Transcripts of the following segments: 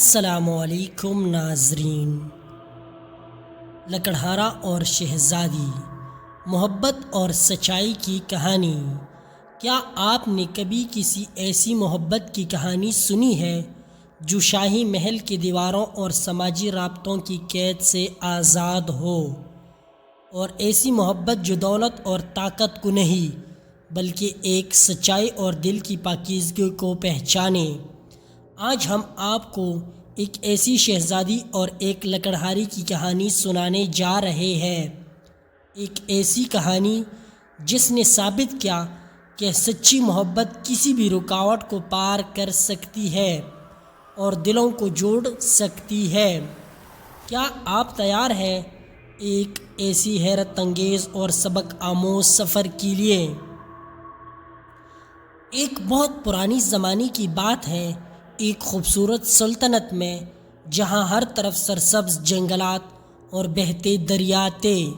السلام علیکم ناظرین۔ لکڑہارا اور شہزادی، محبت اور سچائی کی کہانی۔ کیا آپ نے کبھی کسی ایسی محبت کی کہانی سنی ہے جو شاہی محل کی دیواروں اور سماجی رابطوں کی قید سے آزاد ہو؟ اور ایسی محبت جو دولت اور طاقت کو نہیں بلکہ ایک سچائی اور دل کی پاکیزگی کو پہچانے۔ آج ہم آپ کو ایک ایسی شہزادی اور ایک لکڑہاری کی کہانی سنانے جا رہے ہیں۔ ایک ایسی کہانی جس نے ثابت کیا کہ سچی محبت کسی بھی رکاوٹ کو پار کر سکتی ہے اور دلوں کو جوڑ سکتی ہے۔ کیا آپ تیار ہیں ایک ایسی حیرت انگیز اور سبق آموز سفر کے لیے؟ ایک بہت پرانی زمانے کی بات ہے، ایک خوبصورت سلطنت میں جہاں ہر طرف سرسبز جنگلات اور بہتے دریا تھے،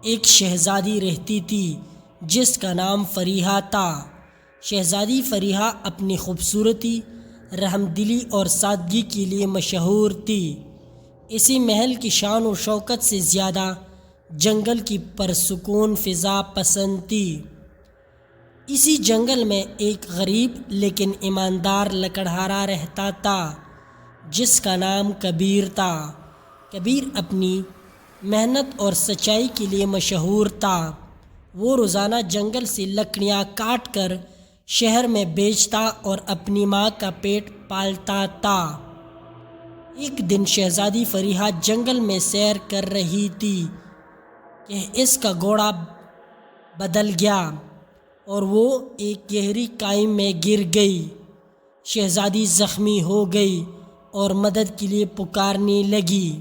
ایک شہزادی رہتی تھی جس کا نام فریحہ تھا۔ شہزادی فریحہ اپنی خوبصورتی، رحم دلی اور سادگی کے لیے مشہور تھی۔ اسی محل کی شان و شوکت سے زیادہ جنگل کی پرسکون فضا پسند تھی۔ اسی جنگل میں ایک غریب لیکن ایماندار لکڑہارا رہتا تھا جس کا نام کبیر تھا۔ کبیر اپنی محنت اور سچائی کے لیے مشہور تھا۔ وہ روزانہ جنگل سے لکڑیاں کاٹ کر شہر میں بیچتا اور اپنی ماں کا پیٹ پالتا تھا۔ ایک دن شہزادی فریحہ جنگل میں سیر کر رہی تھی کہ اس کا گھوڑا بدل گیا اور وہ ایک گہری کھائی میں گر گئی۔ شہزادی زخمی ہو گئی اور مدد کے لیے پکارنے لگی۔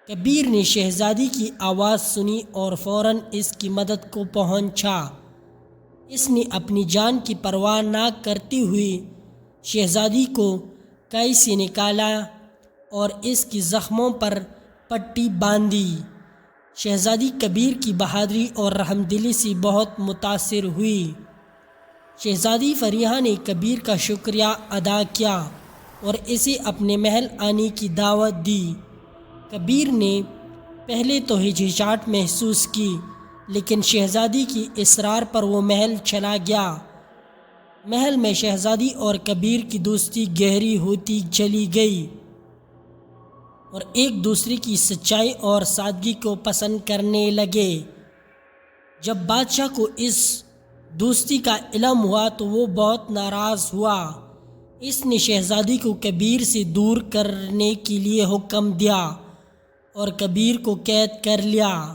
کبیر نے شہزادی کی آواز سنی اور فوراً اس کی مدد کو پہنچا۔ اس نے اپنی جان کی پرواہ نہ کرتے ہوئے شہزادی کو کھائی سے نکالا اور اس کی زخموں پر پٹی باندھی۔ شہزادی کبیر کی بہادری اور رحم دلی سے بہت متاثر ہوئی۔ شہزادی فریحہ نے کبیر کا شکریہ ادا کیا اور اسے اپنے محل آنے کی دعوت دی۔ کبیر نے پہلے تو ہچکچاہٹ محسوس کی، لیکن شہزادی کی اصرار پر وہ محل چلا گیا۔ محل میں شہزادی اور کبیر کی دوستی گہری ہوتی چلی گئی اور ایک دوسرے کی سچائی اور سادگی کو پسند کرنے لگے۔ جب بادشاہ کو اس دوستی کا علم ہوا تو وہ بہت ناراض ہوا۔ اس نے شہزادی کو کبیر سے دور کرنے کے لیے حکم دیا اور کبیر کو قید کر لیا۔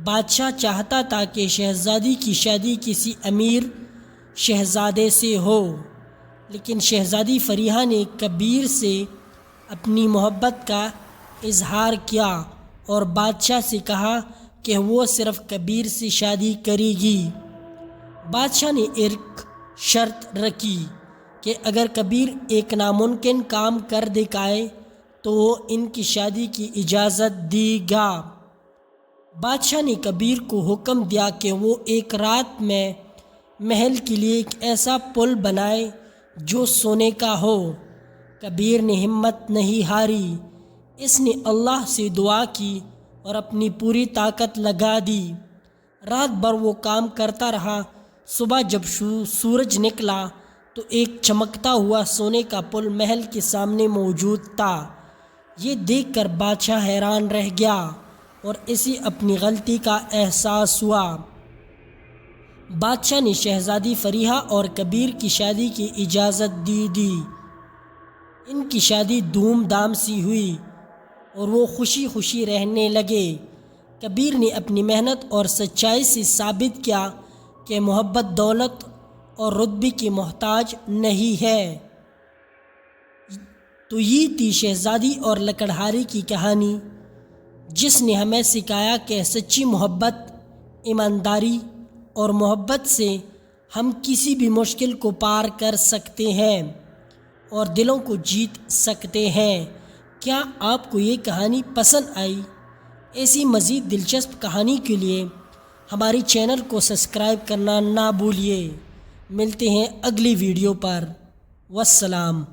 بادشاہ چاہتا تھا کہ شہزادی کی شادی کسی امیر شہزادے سے ہو، لیکن شہزادی فریحہ نے کبیر سے اپنی محبت کا اظہار کیا اور بادشاہ سے کہا کہ وہ صرف کبیر سے شادی کرے گی۔ بادشاہ نے ایک شرط رکھی کہ اگر کبیر ایک ناممکن کام کر دکھائے تو وہ ان کی شادی کی اجازت دے گا۔ بادشاہ نے کبیر کو حکم دیا کہ وہ ایک رات میں محل کے لیے ایک ایسا پل بنائے جو سونے کا ہو۔ کبیر نے ہمت نہیں ہاری۔ اس نے اللہ سے دعا کی اور اپنی پوری طاقت لگا دی۔ رات بھر وہ کام کرتا رہا۔ صبح جب سورج نکلا تو ایک چمکتا ہوا سونے کا پل محل کے سامنے موجود تھا۔ یہ دیکھ کر بادشاہ حیران رہ گیا اور اسے اپنی غلطی کا احساس ہوا۔ بادشاہ نے شہزادی فریحہ اور کبیر کی شادی کی اجازت دے دی۔ ان کی شادی دھوم دھام سے ہوئی اور وہ خوشی خوشی رہنے لگے۔ کبیر نے اپنی محنت اور سچائی سے ثابت کیا کہ محبت دولت اور رتبے کی محتاج نہیں ہے۔ تو یہ تھی شہزادی اور لکڑہاری کی کہانی جس نے ہمیں سکھایا کہ سچی محبت، ایمانداری اور محبت سے ہم کسی بھی مشکل کو پار کر سکتے ہیں اور دلوں کو جیت سکتے ہیں۔ کیا آپ کو یہ کہانی پسند آئی؟ ایسی مزید دلچسپ کہانی کے لیے ہماری چینل کو سبسکرائب کرنا نہ بھولیے۔ ملتے ہیں اگلی ویڈیو پر۔ والسلام۔